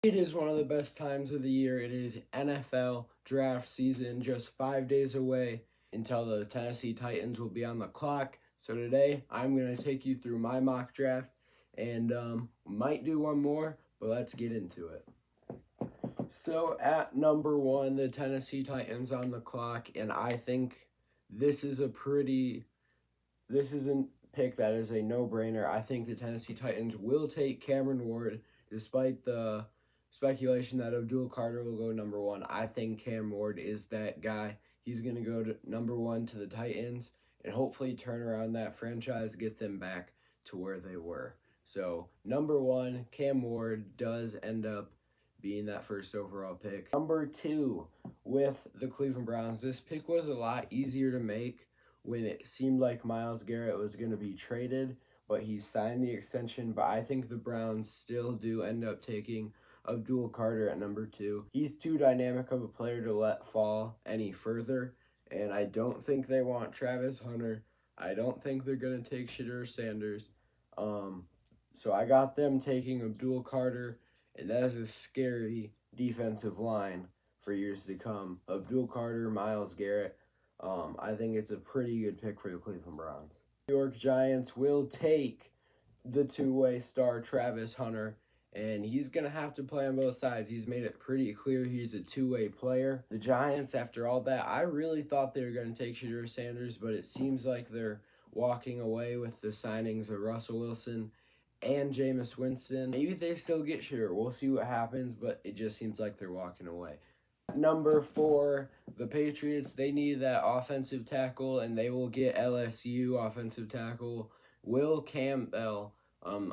It is one of the best times of the year. It is NFL draft season, just 5 days away until the Tennessee Titans will be on the clock. So today I'm going to take you through my mock draft and might do one more, but let's get into it. So at number one, the Tennessee Titans on the clock, and I think this is a pick that is a no-brainer. I think the Tennessee Titans will take Cameron Ward, despite the speculation that Abdul Carter will go number one. I think Cam Ward is that guy. He's going to go to number one to the Titans and hopefully turn around that franchise, get them back to where they were. So, number one, Cam Ward does end up being that first overall pick. Number two, with the Cleveland Browns, this pick was a lot easier to make when it seemed like Myles Garrett was going to be traded, but he signed the extension. But I think the Browns still do end up taking Abdul Carter at number two. He's too dynamic of a player to let fall any further, and I don't think they want Travis Hunter. I don't think they're going to take Shedeur Sanders. So I got them taking Abdul Carter, and that is a scary defensive line for years to come. Abdul Carter, Myles Garrett. I think it's a pretty good pick for the Cleveland Browns. New York Giants will take the two-way star Travis Hunter, and he's going to have to play on both sides. He's made it pretty clear he's a two-way player. The Giants, after all that, I really thought they were going to take Shedeur Sanders, but it seems like they're walking away with the signings of Russell Wilson and Jameis Winston. Maybe they still get Shedeur. We'll see what happens, but it just seems like they're walking away. Number four, the Patriots, they need that offensive tackle, and they will get LSU offensive tackle Will Campbell.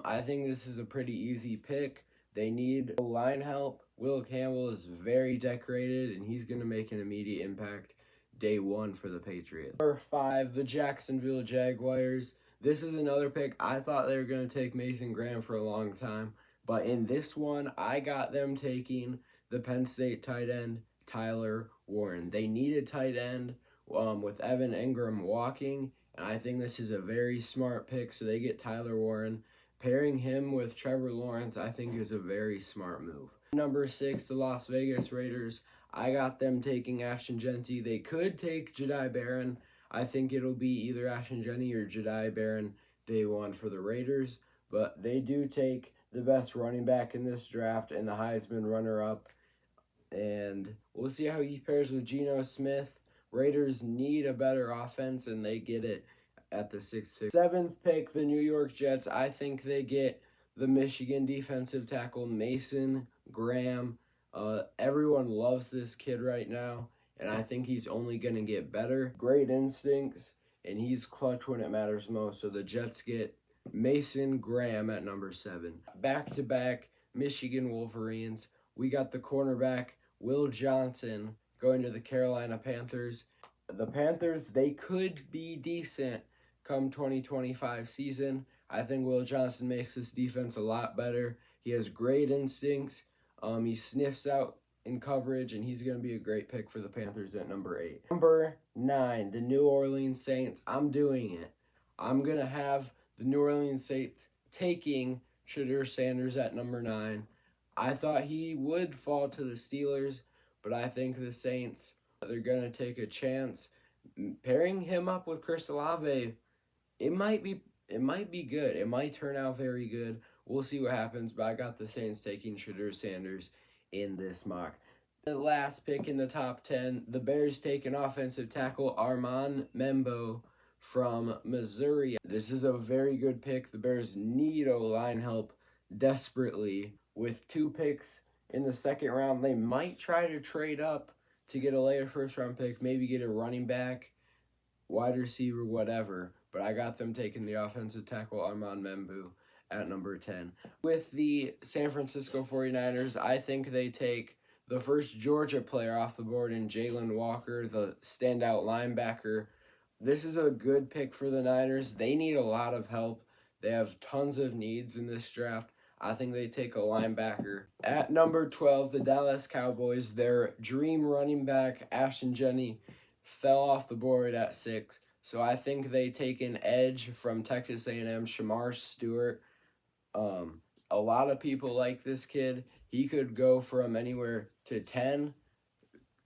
I think this is a pretty easy pick. They need line help. Will Campbell is very decorated, and he's going to make an immediate impact day one for the Patriots. Number five, the Jacksonville Jaguars. This is another pick. I thought they were going to take Mason Graham for a long time, but in this one, I got them taking the Penn State tight end, Tyler Warren. They need a tight end with Evan Engram walking, and I think this is a very smart pick, so they get Tyler Warren. Pairing him with Trevor Lawrence, I think, is a very smart move. Number six, the Las Vegas Raiders. I got them taking Ashton Jeanty. They could take Jedi Barron. I think it'll be either Ashton Jeanty or Jedi Barron day one for the Raiders, but they do take the best running back in this draft and the Heisman runner-up, and we'll see how he pairs with Geno Smith. Raiders need a better offense, and they get it at the sixth pick. Seventh pick, the New York Jets. I think they get the Michigan defensive tackle, Mason Graham. Everyone loves this kid right now, and I think he's only going to get better. Great instincts, and he's clutch when it matters most. So the Jets get Mason Graham at number 7. Back-to-back Michigan Wolverines. We got the cornerback, Will Johnson, going to the Carolina Panthers. The Panthers, they could be decent come 2025 season. I think Will Johnson makes this defense a lot better. He has great instincts. He sniffs out in coverage, and he's going to be a great pick for the Panthers at number 8. Number 9, the New Orleans Saints. I'm doing it. I'm going to have the New Orleans Saints taking Shedeur Sanders at number 9. I thought he would fall to the Steelers, but I think the Saints, they're going to take a chance. Pairing him up with Chris Olave, it might be good. It might turn out very good. We'll see what happens, but I got the Saints taking Shedeur Sanders in this mock. The last pick in the top 10, the Bears take an offensive tackle, Armand Membo from Missouri. This is a very good pick. The Bears need O-line help desperately. With 2 picks in the second round, they might try to trade up to get a later first-round pick, maybe get a running back, wide receiver, whatever. But I got them taking the offensive tackle, Armand Membo, at number 10. With the San Francisco 49ers, I think they take the first Georgia player off the board in Jalen Walker, the standout linebacker. This is a good pick for the Niners. They need a lot of help. They have tons of needs in this draft. I think they take a linebacker. At number 12, the Dallas Cowboys, their dream running back, Ashton Jeanty, fell off the board at 6. So I think they take an edge from Texas A&M, Shamar Stewart. A lot of people like this kid. He could go from anywhere to 10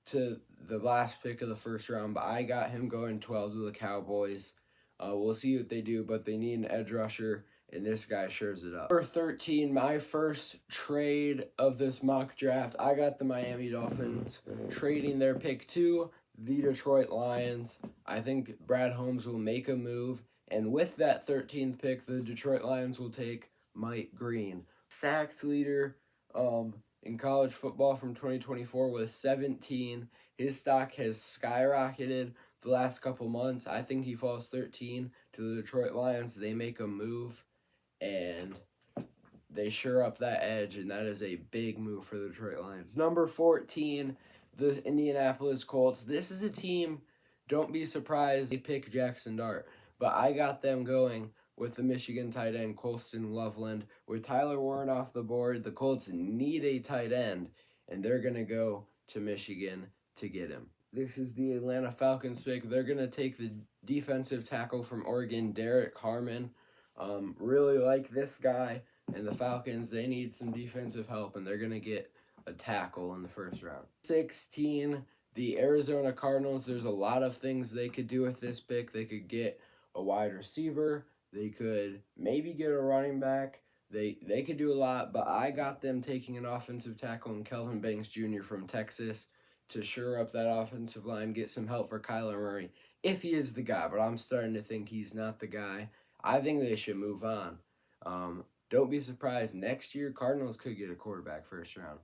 to the last pick of the first round, but I got him going 12 to the Cowboys. We'll see what they do, but they need an edge rusher, and this guy shares it up. Number 13, my first trade of this mock draft, I got the Miami Dolphins trading their pick to the Detroit Lions. I think Brad Holmes will make a move, and with that 13th pick, the Detroit Lions will take Mike Green. Sacks leader in college football from 2024 with 17. His stock has skyrocketed the last couple months. I think he falls 13 to the Detroit Lions. They make a move, and they shore up that edge, and that is a big move for the Detroit Lions. Number 14, the Indianapolis Colts. This is a team, don't be surprised they pick Jackson Dart, but I got them going with the Michigan tight end Colston Loveland. With Tyler Warren off the board, the Colts need a tight end, and they're going to go to Michigan to get him. This is the Atlanta Falcons pick. They're going to take the defensive tackle from Oregon, Derek Harmon. Really like this guy, and the Falcons, they need some defensive help, and they're going to get a tackle in the first round. 16, the Arizona Cardinals. There's a lot of things they could do with this pick. They could get a wide receiver. They could maybe get a running back. They could do a lot, but I got them taking an offensive tackle in Kelvin Banks Jr. from Texas to shore up that offensive line, get some help for Kyler Murray, if he is the guy, but I'm starting to think he's not the guy. I think they should move on. Don't be surprised. Next year, Cardinals could get a quarterback first round.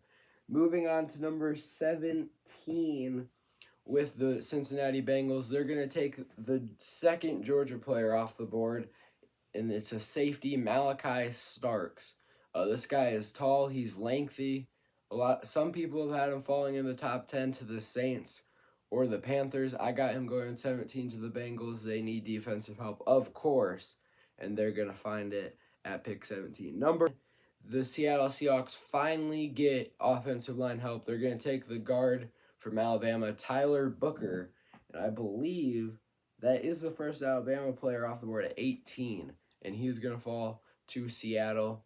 Moving on to number 17 with the Cincinnati Bengals. They're going to take the second Georgia player off the board, and it's a safety, Malachi Starks. This guy is tall. He's lengthy. Some people have had him falling in the top 10 to the Saints or the Panthers. I got him going 17 to the Bengals. They need defensive help, of course, and they're going to find it at pick 17. The Seattle Seahawks finally get offensive line help. They're going to take the guard from Alabama, Tyler Booker, and I believe that is the first Alabama player off the board at 18, and he's going to fall to Seattle.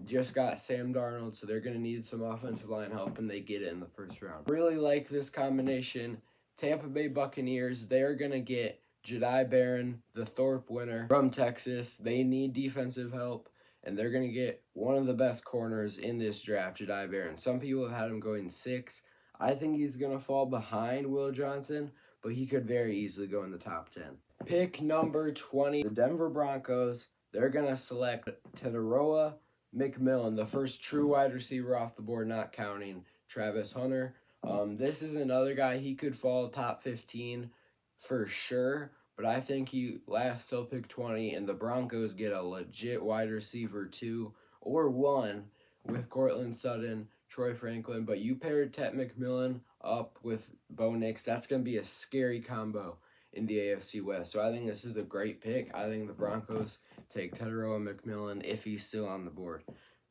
Just got Sam Darnold, so they're going to need some offensive line help, and they get it in the first round. Really like this combination. Tampa Bay Buccaneers, they're going to get Jedi Barron, the Thorpe winner from Texas. They need defensive help, and they're going to get one of the best corners in this draft, Jedi Barron. Some people have had him going 6. I think he's going to fall behind Will Johnson, but he could very easily go in the top 10. Pick number 20, the Denver Broncos. They're going to select Teteroa McMillan, the first true wide receiver off the board, not counting Travis Hunter. This is another guy, he could fall top 15 for sure, but I think he lasts till pick 20, and the Broncos get a legit wide receiver 2 or 1 with Cortland Sutton, Troy Franklin, but you paired Tet McMillan up with Bo Nix. That's going to be a scary combo in the AFC West. So I think this is a great pick. I think the Broncos take Teteroa McMillan if he's still on the board.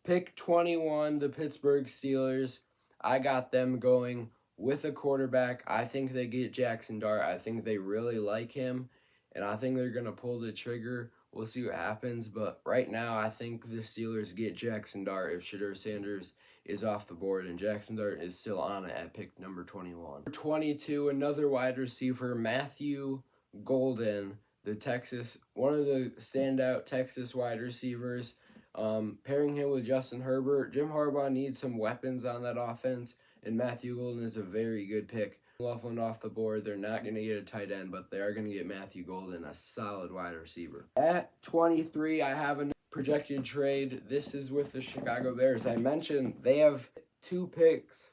Pick 21, the Pittsburgh Steelers. I got them going with a quarterback. I think they get Jackson Dart. I think they really like him, and I think they're going to pull the trigger. We'll see what happens, but right now I think the Steelers get Jackson Dart if Shedeur Sanders is off the board, and Jackson Dart is still on it at pick number 21. 22, another wide receiver, Matthew Golden, one of the standout Texas wide receivers. Pairing him with Justin Herbert. Jim Harbaugh needs some weapons on that offense, and Matthew Golden is a very good pick. Loveland off the board. They're not going to get a tight end, but they are going to get Matthew Golden, a solid wide receiver. At 23, I have a projected trade. This is with the Chicago Bears. I mentioned they have 2 picks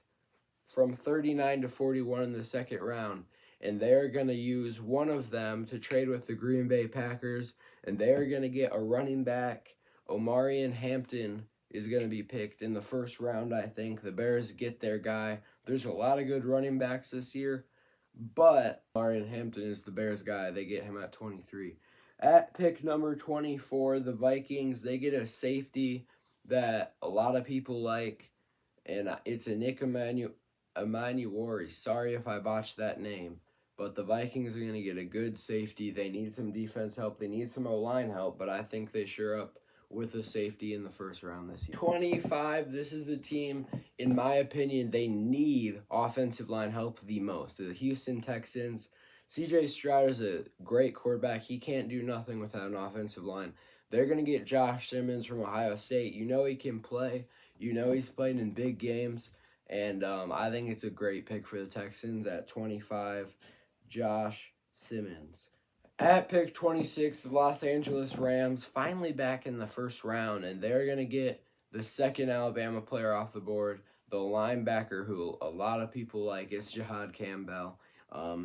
from 39 to 41 in the second round, and they're going to use one of them to trade with the Green Bay Packers, and they're going to get a running back. Omarion Hampton is going to be picked in the first round, I think. The Bears get their guy. There's a lot of good running backs this year, but Omarion Hampton is the Bears guy. They get him at 23. At pick number 24, the Vikings, they get a safety that a lot of people like, and it's a Nick Emanuori. Sorry if I botched that name, but the Vikings are going to get a good safety. They need some defense help. They need some O-line help, but I think they shore up with a safety in the first round this year. 25, this is the team, in my opinion, they need offensive line help the most. The Houston Texans. CJ Stroud is a great quarterback. He can't do nothing without an offensive line. They're going to get Josh Simmons from Ohio State. You know he can play. You know he's played in big games. And I think it's a great pick for the Texans at 25, Josh Simmons. At pick 26, the Los Angeles Rams finally back in the first round, and they're going to get the second Alabama player off the board, the linebacker who a lot of people like. It's Jihad Campbell.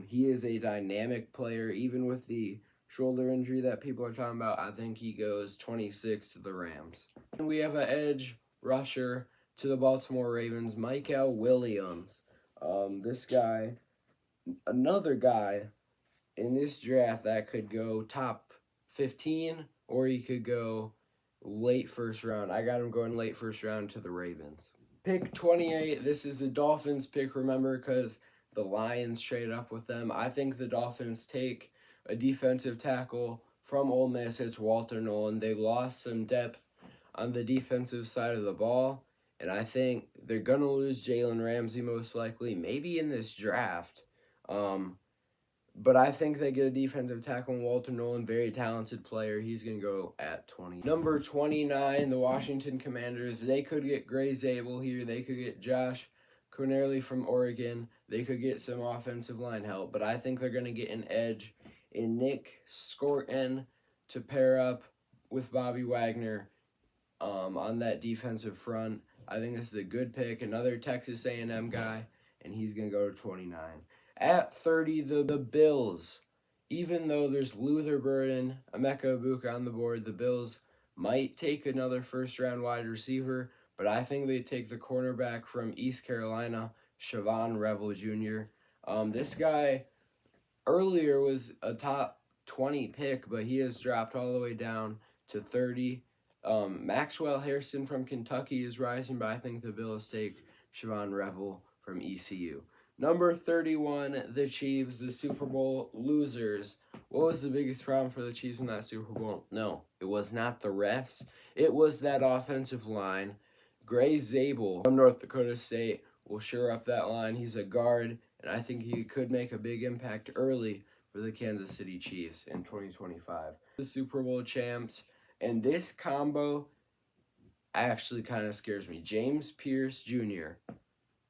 He is a dynamic player, even with the shoulder injury that people are talking about. I think he goes 26 to the Rams. And we have an edge rusher to the Baltimore Ravens, Michael Williams. This guy, another guy in this draft that could go top 15 or he could go late first round. I got him going late first round to the Ravens. Pick 28, this is the Dolphins pick, remember, because the Lions traded up with them. I think the Dolphins take a defensive tackle from Ole Miss. It's Walter Nolan. They lost some depth on the defensive side of the ball, and I think they're going to lose Jalen Ramsey most likely, maybe in this draft. But I think they get a defensive tackle in Walter Nolan, very talented player. He's going to go at 20. Number 29, the Washington Commanders. They could get Gray Zabel here. They could get Josh Cornerly from Oregon. They could get some offensive line help. But I think they're going to get an edge in Nick Scorton to pair up with Bobby Wagner on that defensive front. I think this is a good pick. Another Texas A&M guy, and he's going to go to 29. At 30, the Bills. Even though there's Luther Burden, Emeka Egbuka on the board, the Bills might take another first-round wide receiver, but I think they take the cornerback from East Carolina, Shavon Revel Jr. This guy earlier was a top 20 pick, but he has dropped all the way down to 30. Maxwell Harrison from Kentucky is rising, but I think the Bills take Shavon Revel from ECU. Number 31, the Chiefs, the Super Bowl losers. What was the biggest problem for the Chiefs in that Super Bowl? No, it was not the refs. It was that offensive line. Gray Zabel from North Dakota State will shore up that line. He's a guard, and I think he could make a big impact early for the Kansas City Chiefs in 2025. The Super Bowl champs, and this combo actually kind of scares me. James Pierce Jr.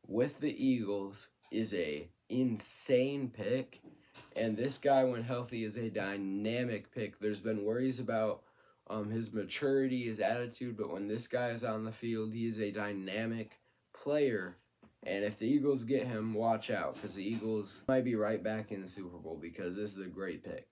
with the Eagles is a insane pick, and this guy, when healthy, is a dynamic pick. There's been worries about his maturity, his attitude, but when this guy is on the field, he is a dynamic player. And if the Eagles get him, watch out, because the Eagles might be right back in the Super Bowl, because this is a great pick.